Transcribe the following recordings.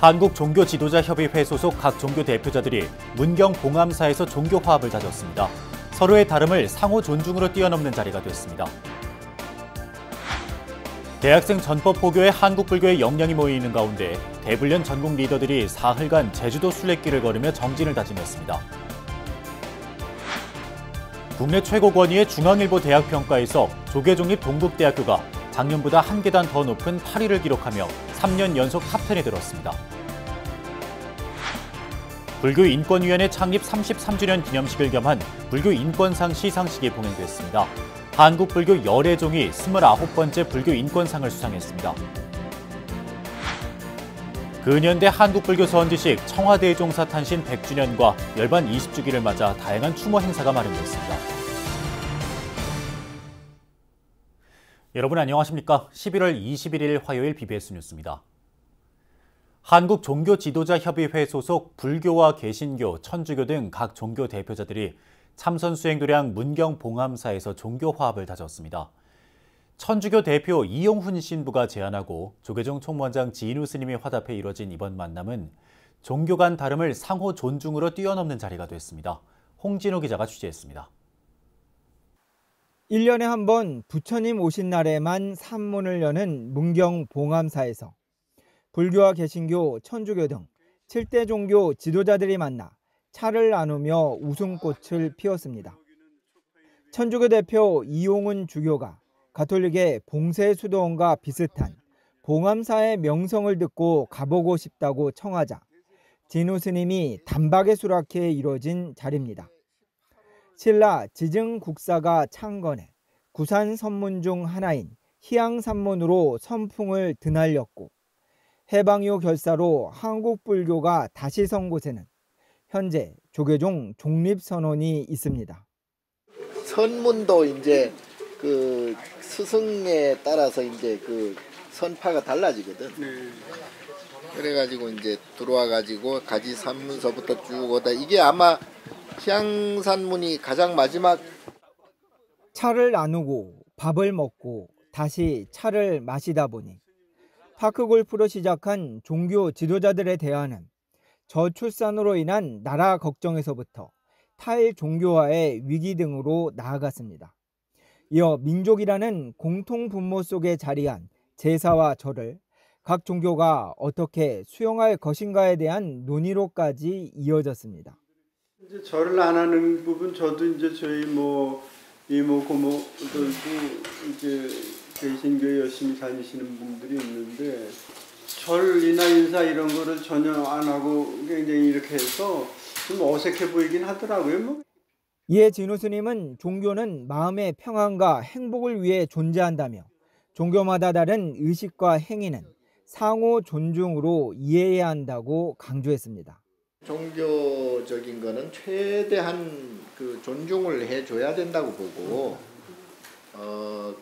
한국종교지도자협의회 소속 각 종교 대표자들이 문경 봉암사에서 종교 화합을 다졌습니다. 서로의 다름을 상호 존중으로 뛰어넘는 자리가 됐습니다. 대학생 전법 포교에 한국불교의 역량이 모이는 가운데 대불련 전국 리더들이 사흘간 제주도 순례길을 걸으며 정진을 다짐했습니다. 국내 최고 권위의 중앙일보 대학평가에서 조계종립 동국대학교가 작년보다 한 계단 더 높은 8위를 기록하며 3년 연속 탑10에 들었습니다. 불교인권위원회 창립 33주년 기념식을 겸한 불교인권상 시상식이 봉행됐습니다. 한국불교 열애종이 29번째 불교인권상을 수상했습니다. 근현대 한국불교 선지식 청와대종사 탄신 100주년과 열반 20주기를 맞아 다양한 추모 행사가 마련됐습니다. 여러분 안녕하십니까? 11월 21일 화요일 BBS 뉴스입니다. 한국종교지도자협의회 소속 불교와 개신교, 천주교 등 각 종교 대표자들이 참선 수행도량 문경 봉암사에서 종교 화합을 다졌습니다. 천주교 대표 이용훈 신부가 제안하고 조계종 총무원장 지인우 스님이 화답해 이뤄진 이번 만남은 종교 간 다름을 상호 존중으로 뛰어넘는 자리가 됐습니다. 홍진호 기자가 취재했습니다. 1년에 한 번 부처님 오신 날에만 산문을 여는 문경 봉암사에서 불교와 개신교, 천주교 등 7대 종교 지도자들이 만나 차를 나누며 웃음꽃을 피웠습니다. 천주교 대표 이용훈 주교가 가톨릭의 봉쇄수도원과 비슷한 봉암사의 명성을 듣고 가보고 싶다고 청하자 진우 스님이 단박에 수락해 이뤄진 자리입니다. 신라 지증국사가 창건해 구산 선문 중 하나인 희양산문으로 선풍을 드날렸고 해방이후 결사로 한국불교가 다시 선 곳에는 현재 조계종 종립선언이 있습니다. 선문도 이제 그 스승에 따라서 이제 그 선파가 달라지거든. 그래가지고 이제 들어와가지고 가지산문서부터 쭉 오다 이게 아마 희양산문이 가장 마지막. 차를 나누고 밥을 먹고 다시 차를 마시다 보니 파크골프로 시작한 종교 지도자들의 대화는 저출산으로 인한 나라 걱정에서부터 탈종교화의 위기 등으로 나아갔습니다. 이어 민족이라는 공통분모 속에 자리한 제사와 절을 각 종교가 어떻게 수용할 것인가에 대한 논의로까지 이어졌습니다. 이제 절을 안 하는 부분 저도 이제 저희 이모 고모들도 이제 개신교에 열심히 다니시는 분들이 있는데 절이나 인사 이런 거를 전혀 안 하고 굉장히 이렇게 해서 좀 어색해 보이긴 하더라고요. 이에 진우 스님은 종교는 마음의 평안과 행복을 위해 존재한다며 종교마다 다른 의식과 행위는 상호 존중으로 이해해야 한다고 강조했습니다. 종교적인 거는 최대한 그 존중을 해줘야 된다고 보고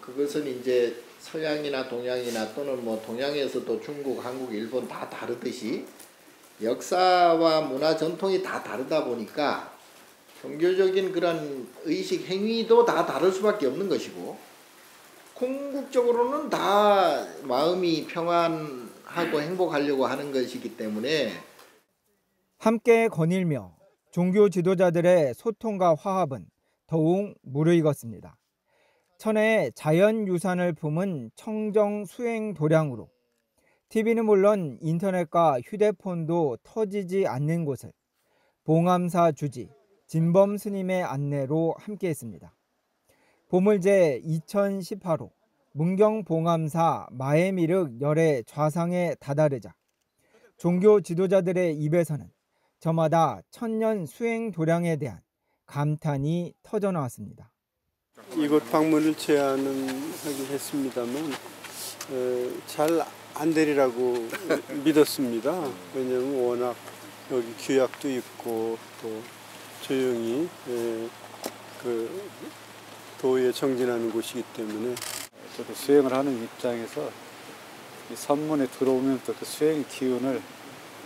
그것은 이제 서양이나 동양이나 또는 동양에서도 중국, 한국, 일본 다 다르듯이 역사와 문화 전통이 다 다르다 보니까 종교적인 그런 의식 행위도 다 다를 수밖에 없는 것이고 궁극적으로는 다 마음이 평안하고 행복하려고 하는 것이기 때문에 함께 거닐며 종교 지도자들의 소통과 화합은 더욱 무르익었습니다. 천혜의 자연유산을 품은 청정 수행 도량으로 TV는 물론 인터넷과 휴대폰도 터지지 않는 곳을 봉암사 주지 진범 스님의 안내로 함께했습니다. 보물제 2018호 문경 봉암사 마해미륵 열애 좌상에 다다르자 종교 지도자들의 입에서는 저마다 천년 수행 도량에 대한 감탄이 터져나왔습니다. 이곳 방문을 제안은 하긴 했습니다만 잘 안 되리라고 믿었습니다. 왜냐하면 워낙 여기 규약도 있고 또 조용히 그 도에 정진하는 곳이기 때문에 저도 수행을 하는 입장에서 이 선문에 들어오면서 그 수행의 기운을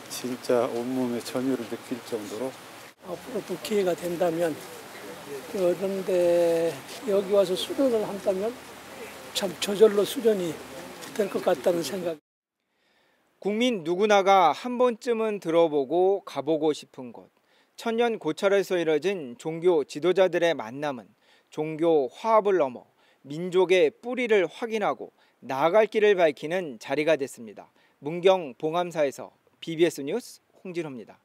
진짜 온몸에 전율을 느낄 정도로 앞으로도 기회가 된다면 그런데 여기 와서 수련을 한다면 참 저절로 수련이 될 것 같다는 생각. 국민 누구나가 한 번쯤은 들어보고 가보고 싶은 곳. 천년 고찰에서 이뤄진 종교 지도자들의 만남은 종교 화합을 넘어 민족의 뿌리를 확인하고 나아갈 길을 밝히는 자리가 됐습니다. 문경 봉암사에서 BBS 뉴스 홍진호입니다.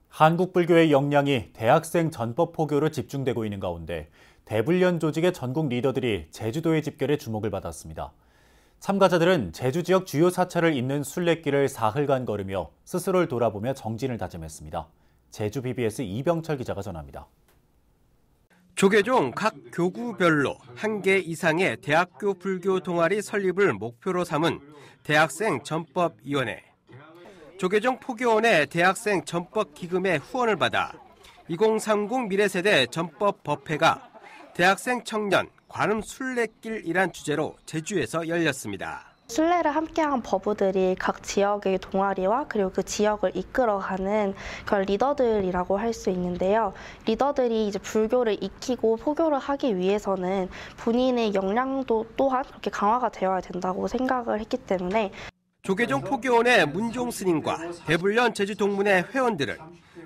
한국 불교의 역량이 대학생 전법 포교로 집중되고 있는 가운데 대불련 조직의 전국 리더들이 제주도의 집결에 주목을 받았습니다. 참가자들은 제주 지역 주요 사찰을 잇는 순례길을 사흘간 걸으며 스스로를 돌아보며 정진을 다짐했습니다. 제주 BBS 이병철 기자가 전합니다. 조계종 각 교구별로 1개 이상의 대학교 불교 동아리 설립을 목표로 삼은 대학생 전법위원회. 조계종 포교원의 대학생 전법 기금의 후원을 받아 2030 미래세대 전법 법회가 대학생 청년 관음 순례길이란 주제로 제주에서 열렸습니다. 순례를 함께한 법우들이 각 지역의 동아리와 그리고 그 지역을 이끌어가는 그런 리더들이라고 할 수 있는데요. 리더들이 이제 불교를 익히고 포교를 하기 위해서는 본인의 역량도 또한 그렇게 강화가 되어야 된다고 생각을 했기 때문에 조계종 포교원의 문종 스님과 대불련 제주동문회 회원들은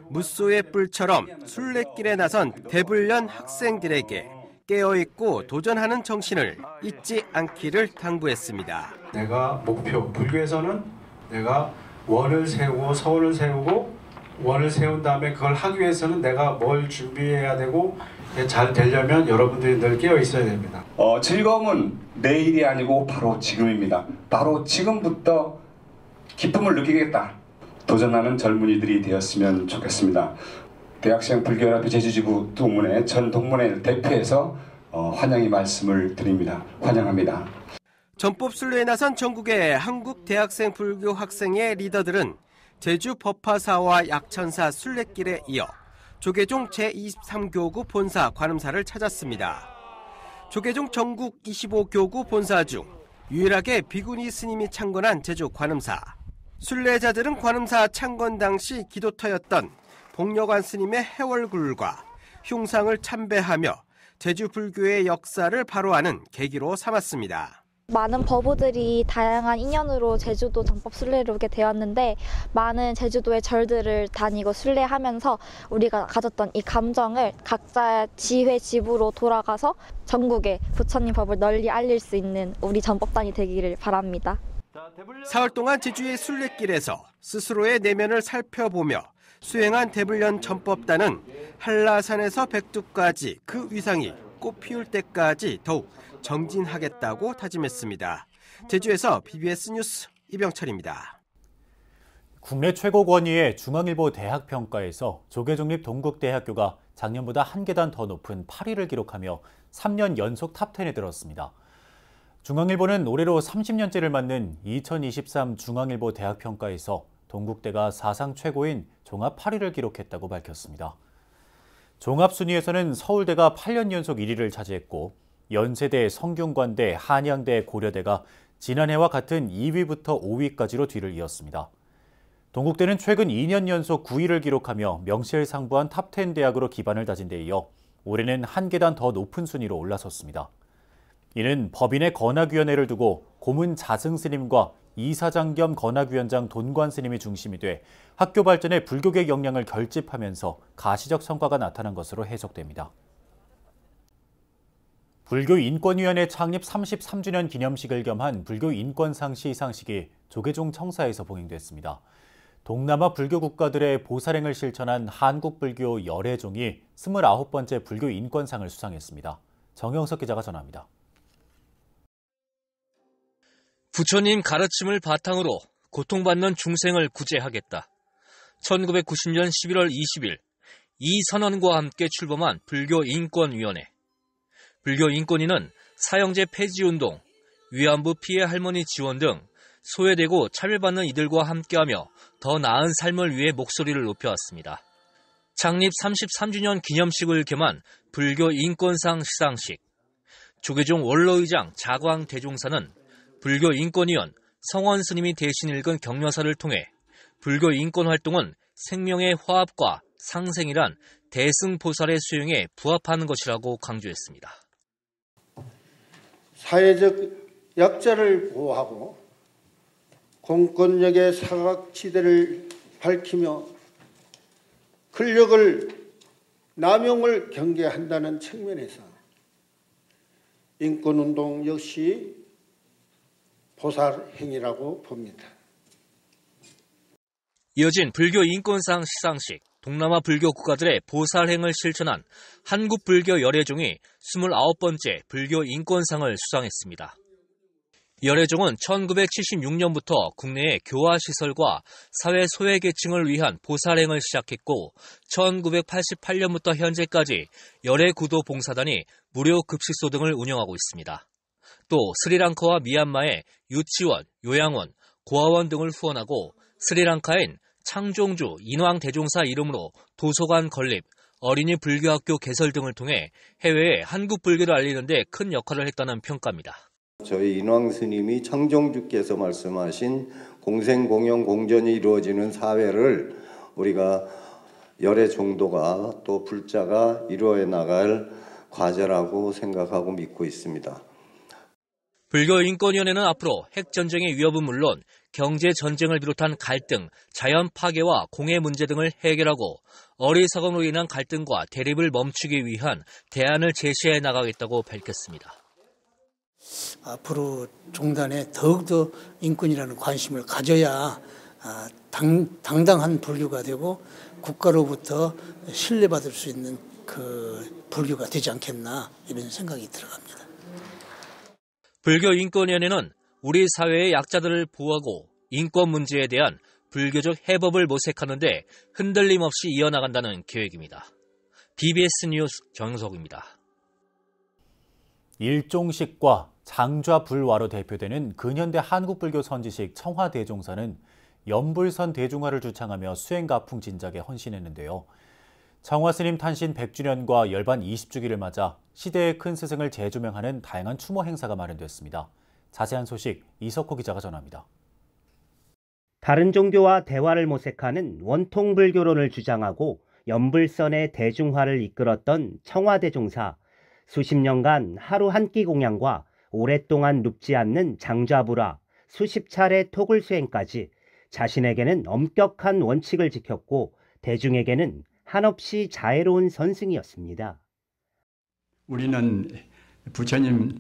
무소의 뿔처럼 순례길에 나선 대불련 학생들에게 깨어있고 도전하는 정신을 잊지 않기를 당부했습니다. 내가 목표, 불교에서는 내가 원을 세우고 서원을 세우고 원을 세운 다음에 그걸 하기 위해서는 내가 뭘 준비해야 되고 잘 되려면 여러분들이 늘 깨어 있어야 됩니다. 즐거움은 내일이 아니고 바로 지금입니다. 바로 지금부터 기쁨을 느끼겠다. 도전하는 젊은이들이 되었으면 좋겠습니다. 대학생 불교연합회 제주지부 동문회 전 동문회를 대표해서 환영의 말씀을 드립니다. 환영합니다. 전법 순례에 나선 전국의 한국 대학생 불교 학생의 리더들은 제주 법화사와 약천사 순례길에 이어 조계종 제23교구 본사 관음사를 찾았습니다. 조계종 전국 25교구 본사 중 유일하게 비구니 스님이 창건한 제주 관음사. 순례자들은 관음사 창건 당시 기도터였던 복려관 스님의 해월굴과 흉상을 참배하며 제주 불교의 역사를 바로 아는 계기로 삼았습니다. 많은 법우들이 다양한 인연으로 제주도 전법 순례를 오게 되었는데 많은 제주도의 절들을 다니고 순례하면서 우리가 가졌던 이 감정을 각자 지회 집으로 돌아가서 전국에 부처님 법을 널리 알릴 수 있는 우리 전법단이 되기를 바랍니다. 사흘 동안 제주의 순례길에서 스스로의 내면을 살펴보며 수행한 대불련 전법단은 한라산에서 백두까지 그 위상이 꽃피울 때까지 더욱 정진하겠다고 다짐했습니다. 제주에서 BBS 뉴스 이병철입니다. 국내 최고 권위의 중앙일보 대학평가에서 조계종립 동국대학교가 작년보다 한 계단 더 높은 8위를 기록하며 3년 연속 탑10에 들었습니다. 중앙일보는 올해로 30년째를 맞는 2023 중앙일보 대학평가에서 동국대가 사상 최고인 종합 8위를 기록했다고 밝혔습니다. 종합순위에서는 서울대가 8년 연속 1위를 차지했고 연세대, 성균관대, 한양대, 고려대가 지난해와 같은 2위부터 5위까지로 뒤를 이었습니다. 동국대는 최근 2년 연속 9위를 기록하며 명실상부한 탑10 대학으로 기반을 다진 데 이어 올해는 한 계단 더 높은 순위로 올라섰습니다. 이는 법인의 건학위원회를 두고 고문 자승 스님과 이사장 겸 건학위원장 돈관 스님이 중심이 돼 학교 발전에 불교계 역량을 결집하면서 가시적 성과가 나타난 것으로 해석됩니다. 불교인권위원회 창립 33주년 기념식을 겸한 불교인권상 시상식이 조계종 청사에서 봉행됐습니다. 동남아 불교 국가들의 보살행을 실천한 한국불교 열애종이 29번째 불교인권상을 수상했습니다. 정영석 기자가 전합니다. 부처님 가르침을 바탕으로 고통받는 중생을 구제하겠다. 1990년 11월 20일 이 선언과 함께 출범한 불교인권위원회. 불교인권위는 사형제 폐지운동, 위안부 피해 할머니 지원 등 소외되고 차별받는 이들과 함께하며 더 나은 삶을 위해 목소리를 높여왔습니다. 창립 33주년 기념식을 겸한 불교인권상 시상식. 조계종 원로의장 자광대종사는 불교인권위원 성원 스님이 대신 읽은 격려사를 통해 불교인권 활동은 생명의 화합과 상생이란 대승보살의 수행에 부합하는 것이라고 강조했습니다. 사회적 약자를 보호하고 공권력의 사각지대를 밝히며 권력을 남용을 경계한다는 측면에서 인권운동 역시 보살 행위라고 봅니다. 이어진 불교 인권상 시상식, 동남아 불교 국가들의 보살행을 실천한 한국 불교 열애종이 29번째 불교 인권상을 수상했습니다. 열애종은 1976년부터 국내의 교화시설과 사회 소외계층을 위한 보살행을 시작했고 1988년부터 현재까지 열애구도 봉사단이 무료 급식소 등을 운영하고 있습니다. 또 스리랑카와 미얀마의 유치원, 요양원, 고아원 등을 후원하고 스리랑카인 창종주 인왕대종사 이름으로 도서관 건립, 어린이 불교학교 개설 등을 통해 해외에 한국 불교를 알리는 데 큰 역할을 했다는 평가입니다. 저희 인왕 스님이 창종주께서 말씀하신 공생공영 공존이 이루어지는 사회를 우리가 열애 종도가 또 불자가 이루어 나갈 과제라고 생각하고 믿고 있습니다. 불교인권위원회는 앞으로 핵전쟁의 위협은 물론 경제전쟁을 비롯한 갈등, 자연 파괴와 공해 문제 등을 해결하고 어리석음으로 인한 갈등과 대립을 멈추기 위한 대안을 제시해 나가겠다고 밝혔습니다. 앞으로 종단에 더욱더 인권이라는 관심을 가져야 당당한 불교가 되고 국가로부터 신뢰받을 수 있는 그 불교가 되지 않겠나 이런 생각이 들어갑니다. 불교인권위원회는 우리 사회의 약자들을 보호하고 인권 문제에 대한 불교적 해법을 모색하는 데 흔들림 없이 이어나간다는 계획입니다. BBS 뉴스 정석입니다. 일종식과 장좌불화로 대표되는 근현대 한국불교 선지식 청화대종사는 연불선 대중화를 주창하며 수행가풍 진작에 헌신했는데요. 청화스님 탄신 100주년과 열반 20주기를 맞아 시대의 큰 스승을 재조명하는 다양한 추모 행사가 마련됐습니다. 자세한 소식 이석호 기자가 전합니다. 다른 종교와 대화를 모색하는 원통불교론을 주장하고 연불선의 대중화를 이끌었던 청화대종사. 수십 년간 하루 한 끼 공양과 오랫동안 눕지 않는 장좌불화, 수십 차례 토굴 수행까지 자신에게는 엄격한 원칙을 지켰고 대중에게는 한없이 자애로운 선승이었습니다. 우리는 부처님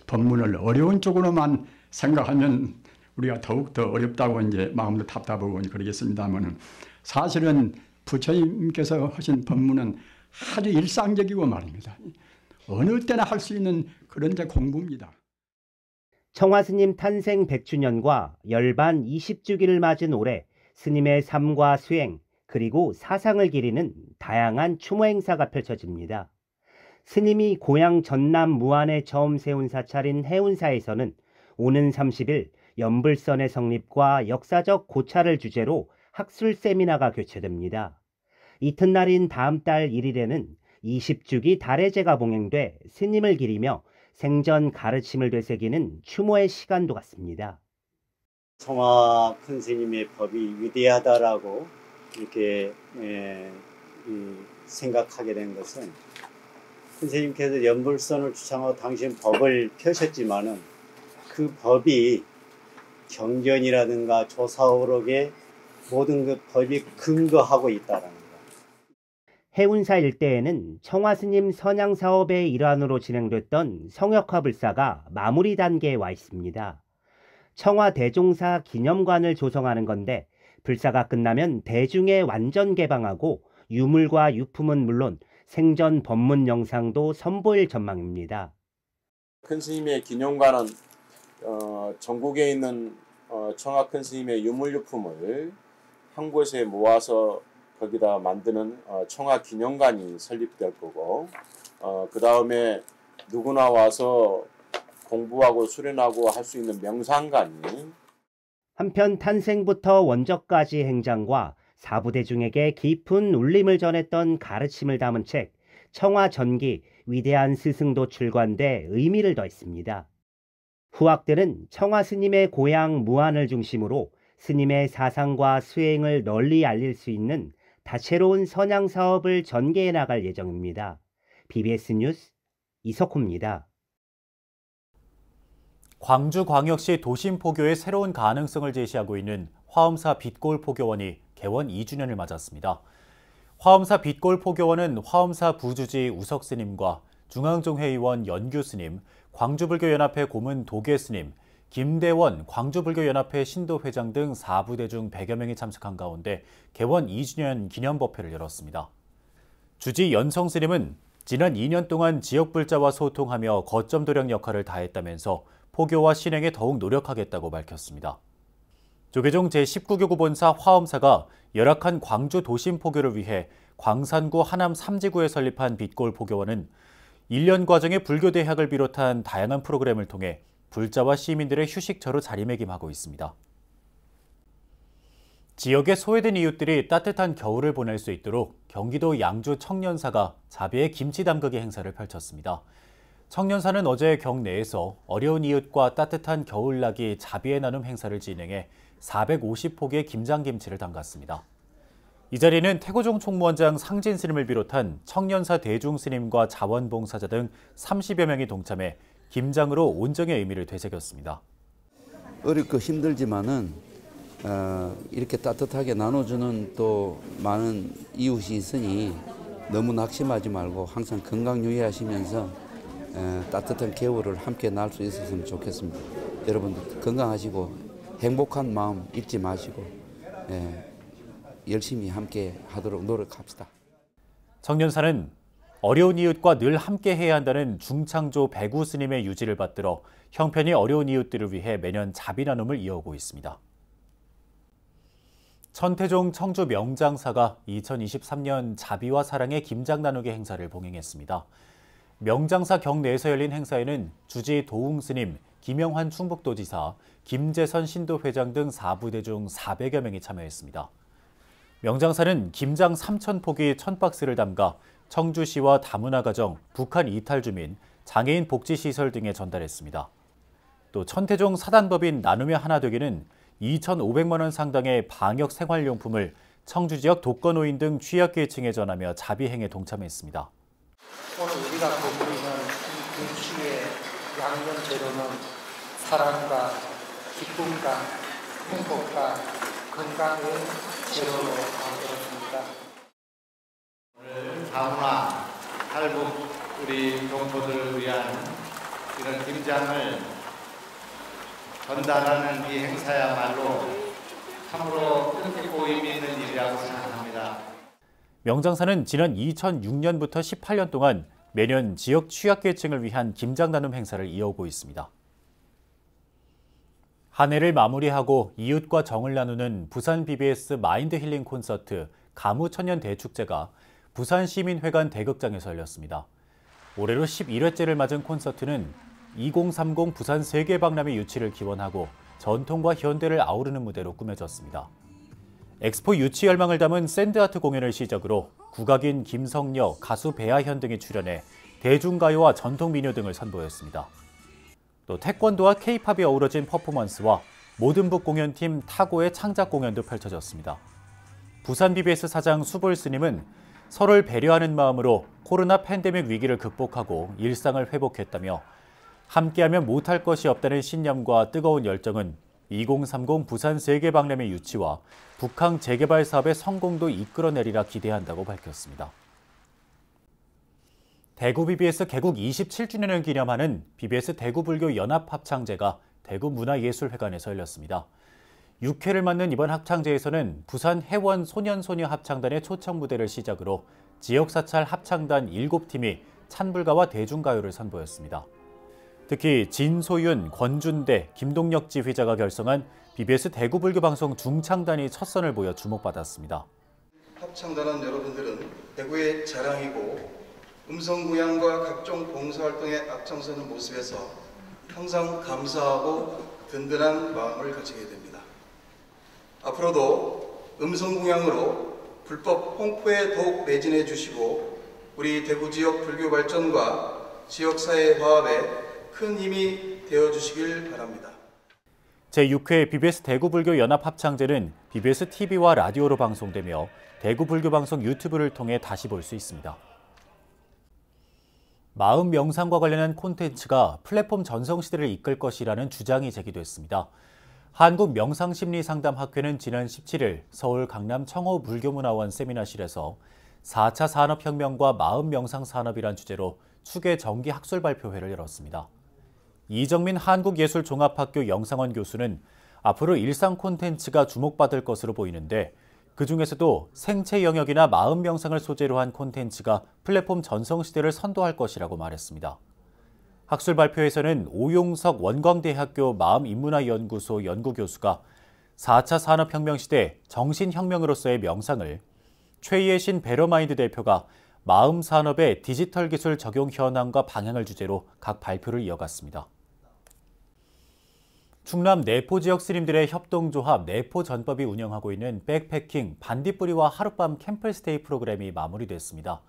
법문을 어려운 쪽으로만 생각하면 우리가 더욱더 어렵다고 이제 마음도 답답하고 그러겠습니다만 사실은 부처님께서 하신 법문은 아주 일상적이고 말입니다. 어느 때나 할 수 있는 그런 공부입니다. 청화스님 탄생 100주년과 열반 20주기를 맞은 올해 스님의 삶과 수행 그리고 사상을 기리는 다양한 추모 행사가 펼쳐집니다. 스님이 고향 전남 무안에 처음 세운 사찰인 해운사에서는 오는 30일 연불선의 성립과 역사적 고찰을 주제로 학술 세미나가 개최됩니다. 이튿날인 다음 달 1일에는 20주기 달해제가 봉행돼 스님을 기리며 생전 가르침을 되새기는 추모의 시간도 갖습니다. 청화 큰 스님의 법이 위대하다라고 이렇게 생각하게 된 것은 큰 스님께서 연불선을 주창하고 당신 법을 펴셨지만은 그 법이 경전이라든가 조사오록에 모든 그 법이 근거하고 있다라는 것. 해운사 일대에는 청화스님 선양 사업의 일환으로 진행됐던 성역화 불사가 마무리 단계에 와 있습니다. 청화 대종사 기념관을 조성하는 건데 불사가 끝나면 대중에 완전 개방하고 유물과 유품은 물론 생전 법문 영상도 선보일 전망입니다. 큰 스님의 기념관은 전국에 있는 청화 큰 스님의 유물유품을 한 곳에 모아서 거기다 만드는 청화 기념관이 설립될 거고 그 다음에 누구나 와서 공부하고 수련하고 할 수 있는 명상관이. 한편 탄생부터 원적까지 행장과 사부대중에게 깊은 울림을 전했던 가르침을 담은 책 청화전기 위대한 스승도 출간돼 의미를 더했습니다. 후학들은 청화 스님의 고향 무안을 중심으로 스님의 사상과 수행을 널리 알릴 수 있는 다채로운 선양 사업을 전개해 나갈 예정입니다. BBS 뉴스 이석호입니다. 광주광역시 도심포교의 새로운 가능성을 제시하고 있는 화엄사 빛골포교원이 개원 2주년을 맞았습니다. 화엄사 빛골포교원은 화엄사 부주지 우석스님과 중앙종회의원 연규스님, 광주불교연합회 고문 도계스님, 김대원 광주불교연합회 신도회장 등 4부대 중 100여 명이 참석한 가운데 개원 2주년 기념법회를 열었습니다. 주지 연성스님은 지난 2년 동안 지역불자와 소통하며 거점도령 역할을 다했다면서 포교와 신행에 더욱 노력하겠다고 밝혔습니다. 조계종 제19교구 본사 화엄사가 열악한 광주 도심 포교를 위해 광산구 하남 3지구에 설립한 빛골 포교원은 1년 과정의 불교대학을 비롯한 다양한 프로그램을 통해 불자와 시민들의 휴식처로 자리매김하고 있습니다. 지역의 소외된 이웃들이 따뜻한 겨울을 보낼 수 있도록 경기도 양주 청년사가 자비의 김치 담그기 행사를 펼쳤습니다. 청년사는 어제 경내에서 어려운 이웃과 따뜻한 겨울나기 자비의 나눔 행사를 진행해 450포기의 김장김치를 담갔습니다. 이 자리는 태고종 총무원장 상진 스님을 비롯한 청년사 대중 스님과 자원봉사자 등 30여 명이 동참해 김장으로 온정의 의미를 되새겼습니다. 어렵고 힘들지만은 이렇게 따뜻하게 나눠주는 또 많은 이웃이 있으니 너무 낙심하지 말고 항상 건강 유의하시면서 따뜻한 겨울을 함께 날 수 있었으면 좋겠습니다. 여러분들 건강하시고 행복한 마음 잊지 마시고 열심히 함께 하도록 노력합시다. 청년사는 어려운 이웃과 늘 함께 해야 한다는 중창조 배구 스님의 유지를 받들어 형편이 어려운 이웃들을 위해 매년 자비 나눔을 이어오고 있습니다. 천태종 청주 명장사가 2023년 자비와 사랑의 김장 나누기 행사를 봉행했습니다. 명장사 경내에서 열린 행사에는 주지 도웅 스님, 김영환 충북도지사, 김재선 신도회장 등 4부대 중 400여 명이 참여했습니다. 명장사는 김장 3,000포기 1,000박스를 담가 청주시와 다문화 가정, 북한 이탈 주민, 장애인 복지시설 등에 전달했습니다. 또 천태종 사단법인 나눔의 하나 되기는 2,500만 원 상당의 방역 생활용품을 청주 지역 독거노인 등 취약계층에 전하며 자비행에 동참했습니다. 오늘 우리가 거부리는 김치의 양념 재료는 사랑과 기쁨과 행복과 건강의 재료로 만들었습니다. 오늘 다문화, 탈북 우리 동포들을 위한 이런 김장을 전달하는 이 행사야말로 참으로 뜻깊고 의미 있는 일이라고 생각합니다. 명장사는 지난 2006년부터 18년 동안 매년 지역 취약계층을 위한 김장 나눔 행사를 이어오고 있습니다. 한 해를 마무리하고 이웃과 정을 나누는 부산 BBS 마인드 힐링 콘서트 가무천년 대축제가 부산시민회관 대극장에서 열렸습니다. 올해로 11회째를 맞은 콘서트는 2030 부산 세계박람회 유치를 기원하고 전통과 현대를 아우르는 무대로 꾸며졌습니다. 엑스포 유치 열망을 담은 샌드아트 공연을 시작으로 국악인 김성녀, 가수 배아현 등이 출연해 대중가요와 전통민요 등을 선보였습니다. 또 태권도와 K-팝이 어우러진 퍼포먼스와 모든북 공연팀 타고의 창작 공연도 펼쳐졌습니다. 부산 BBS 사장 수볼 스님은 서로를 배려하는 마음으로 코로나 팬데믹 위기를 극복하고 일상을 회복했다며 함께하면 못할 것이 없다는 신념과 뜨거운 열정은 2030 부산 세계박람회 유치와 북한 재개발 사업의 성공도 이끌어내리라 기대한다고 밝혔습니다. 대구 BBS 개국 27주년을 기념하는 BBS 대구불교 연합합창제가 대구문화예술회관에서 열렸습니다. 6회를 맞는 이번 합창제에서는 부산 해원 소년소녀 합창단의 초청 무대를 시작으로 지역사찰 합창단 7팀이 찬불가와 대중가요를 선보였습니다. 특히 진소윤, 권준대, 김동혁 지휘자가 결성한 BBS 대구불교방송 중창단이 첫 선을 보여 주목받았습니다. 합창단원 여러분들은 대구의 자랑이고 음성공양과 각종 봉사활동에 앞장서는 모습에서 항상 감사하고 든든한 마음을 가지게 됩니다. 앞으로도 음성공양으로 불법 홍포에 더욱 매진해 주시고 우리 대구 지역 불교 발전과 지역사회 화합에 큰 힘이 되어주시길 바랍니다. 제6회 BBS 대구불교 연합합창제는 BBS TV와 라디오로 방송되며 대구불교방송 유튜브를 통해 다시 볼 수 있습니다. 마음 명상과 관련한 콘텐츠가 플랫폼 전성시대를 이끌 것이라는 주장이 제기됐습니다. 한국명상심리상담학회는 지난 17일 서울 강남 청호 불교문화원 세미나실에서 4차 산업혁명과 마음명상산업이란 주제로 추계 정기 학술 발표회를 열었습니다. 이정민 한국예술종합학교 영상원 교수는 앞으로 일상 콘텐츠가 주목받을 것으로 보이는데 그중에서도 생체 영역이나 마음 명상을 소재로 한 콘텐츠가 플랫폼 전성시대를 선도할 것이라고 말했습니다. 학술 발표에서는 오용석 원광대학교 마음인문화연구소 연구교수가 4차 산업혁명 시대 정신혁명으로서의 명상을, 최예신 베러마인드 대표가 마음산업의 디지털 기술 적용 현황과 방향을 주제로 각 발표를 이어갔습니다. 충남 내포 지역 스님들의 협동조합 내포전법이 운영하고 있는 백패킹 반딧불이와 하룻밤 캠플스테이 프로그램이 마무리됐습니다.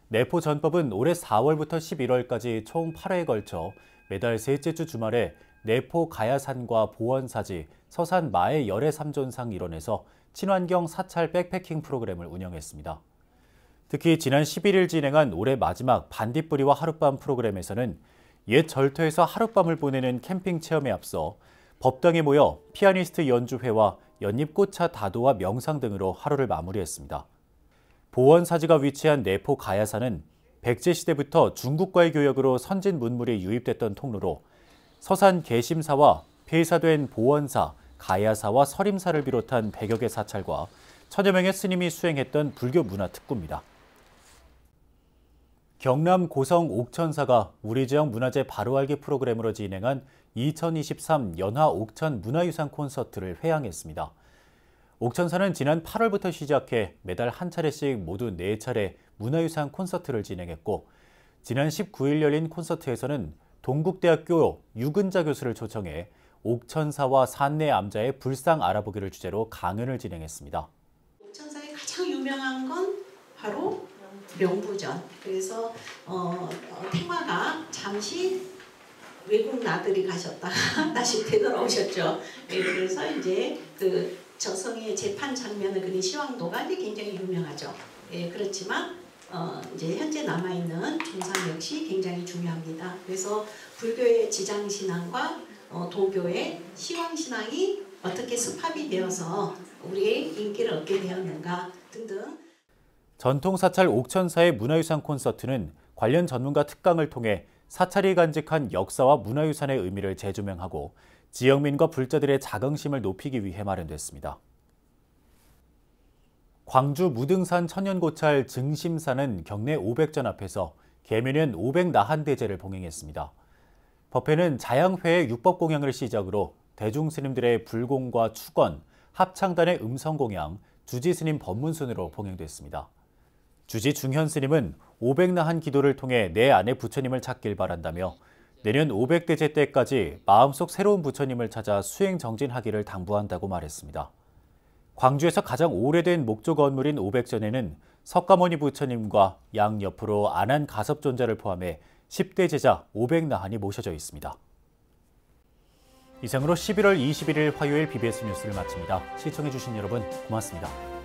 내포전법은 올해 4월부터 11월까지 총 8회에 걸쳐 매달 셋째 주 주말에 내포 가야산과 보원사지, 서산 마의 열애 삼존상 일원에서 친환경 사찰 백패킹 프로그램을 운영했습니다. 특히 지난 11일 진행한 올해 마지막 반딧불이와 하룻밤 프로그램에서는 옛 절터에서 하룻밤을 보내는 캠핑 체험에 앞서 법당에 모여 피아니스트 연주회와 연잎꽃차 다도와 명상 등으로 하루를 마무리했습니다. 보원사지가 위치한 내포 가야산은 백제시대부터 중국과의 교역으로 선진 문물이 유입됐던 통로로 서산 개심사와 폐사된 보원사, 가야사와 서림사를 비롯한 100여 개 사찰과 1000여 명의 스님이 수행했던 불교 문화 특구입니다. 경남 고성 옥천사가 우리 지역 문화재 바로알기 프로그램으로 진행한 2023 연화 옥천 문화유산 콘서트를 회항했습니다. 옥천사는 지난 8월부터 시작해 매달 한 차례씩 모두 4차례 문화유산 콘서트를 진행했고 지난 19일 열린 콘서트에서는 동국대학교 유근자 교수를 초청해 옥천사와 산내 암자의 불상 알아보기를 주제로 강연을 진행했습니다. 옥천사의 가장 유명한 건 바로 명부전. 그래서 태마가 잠시 외국 나들이 가셨다가 다시 되돌아오셨죠. 그래서 이제 그 저성의 재판 장면을 그린 시황도가 이제 굉장히 유명하죠. 그렇지만 이제 현재 남아 있는 종상 역시 굉장히 중요합니다. 그래서 불교의 지장신앙과 도교의 시황신앙이 어떻게 습합이 되어서 우리의 인기를 얻게 되었는가 등등. 전통사찰 옥천사의 문화유산 콘서트는 관련 전문가 특강을 통해 사찰이 간직한 역사와 문화유산의 의미를 재조명하고 지역민과 불자들의 자긍심을 높이기 위해 마련됐습니다. 광주 무등산 천연고찰 증심사는 경내 500전 앞에서 계면연 500나한대제를 봉행했습니다. 법회는 자양회의 육법공양을 시작으로 대중스님들의 불공과 축원, 합창단의 음성공양, 주지스님 법문순으로 봉행됐습니다. 주지 중현스님은 500나한 기도를 통해 내 안의 부처님을 찾길 바란다며 내년 500대제 때까지 마음속 새로운 부처님을 찾아 수행 정진하기를 당부한다고 말했습니다. 광주에서 가장 오래된 목조 건물인 500전에는 석가모니 부처님과 양옆으로 안한 가섭존자를 포함해 10대 제자 500나한이 모셔져 있습니다. 이상으로 11월 21일 화요일 BBS 뉴스를 마칩니다. 시청해주신 여러분 고맙습니다.